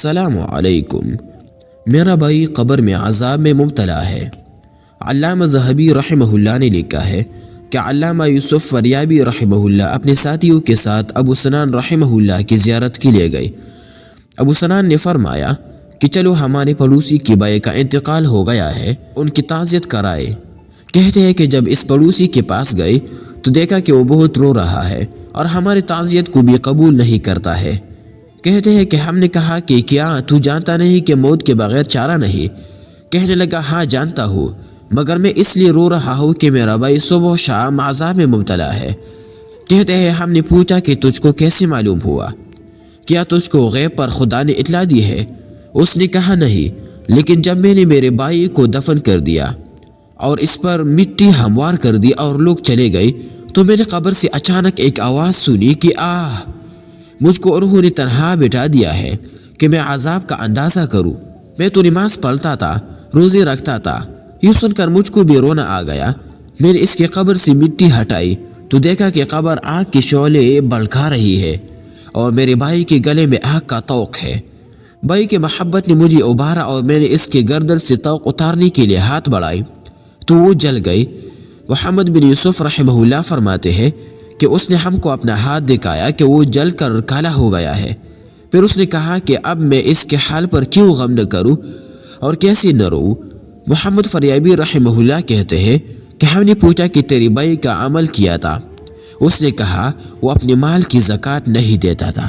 السلام علیکم، میرا بھائی قبر میں عذاب میں مبتلا ہے۔ علامہ ذہبی رحمہ اللہ نے لکھا ہے کہ علامہ یوسف فریابی رحمہ اللہ اپنے ساتھیوں کے ساتھ ابو سنان رحمہ اللہ کی زیارت کے لیے گئے۔ ابو سنان نے فرمایا کہ چلو ہمارے پڑوسی کی بھائی کا انتقال ہو گیا ہے، ان کی تعزیت کرائے۔ کہتے ہیں کہ جب اس پڑوسی کے پاس گئے تو دیکھا کہ وہ بہت رو رہا ہے اور ہماری تعزیت کو بھی قبول نہیں کرتا ہے۔ کہتے ہیں کہ ہم نے کہا کہ کیا تو جانتا نہیں کہ موت کے بغیر چارہ نہیں؟ کہنے لگا ہاں جانتا ہوں، مگر میں اس لیے رو رہا ہوں کہ میرا بھائی صبح و شام عذاب میں مبتلا ہے۔ کہتے ہیں ہم نے پوچھا کہ تجھ کو کیسے معلوم ہوا؟ کیا تجھ کو غیب پر خدا نے اطلاع دی ہے؟ اس نے کہا نہیں، لیکن جب میں نے میرے بھائی کو دفن کر دیا اور اس پر مٹی ہموار کر دی اور لوگ چلے گئے تو میں نے قبر سے اچانک ایک آواز سنی کہ آہ، مجھ کو انہوں نے تنہا بٹھا دیا ہے کہ میں عذاب کا اندازہ کروں۔ میں تو نماز پڑھتا تھا، روزے رکھتا تھا۔ یہ سن کر مجھ کو بھی رونا آ گیا۔ میں نے اس کی قبر سے مٹی ہٹائی تو دیکھا کہ قبر آگ کے شعلے بھڑکا رہی ہے اور میرے بھائی کے گلے میں آگ کا طوق ہے۔ بھائی کی محبت نے مجھے ابھارا اور میں نے اس کے گردن سے طوق اتارنے کے لیے ہاتھ بڑھائے تو وہ جل گئی۔ محمد بن یوسف رحمہ اللہ فرماتے ہیں کہ اس نے ہم کو اپنا ہاتھ دکھایا کہ وہ جل کر کالا ہو گیا ہے۔ پھر اس نے کہا کہ اب میں اس کے حال پر کیوں غم نہ کروں اور کیسے نہ روؤں؟ محمد فریابی رحمہ اللہ کہتے ہیں کہ ہم نے پوچھا کہ تیری بھائی کا عمل کیا تھا؟ اس نے کہا وہ اپنے مال کی زکوٰۃ نہیں دیتا تھا۔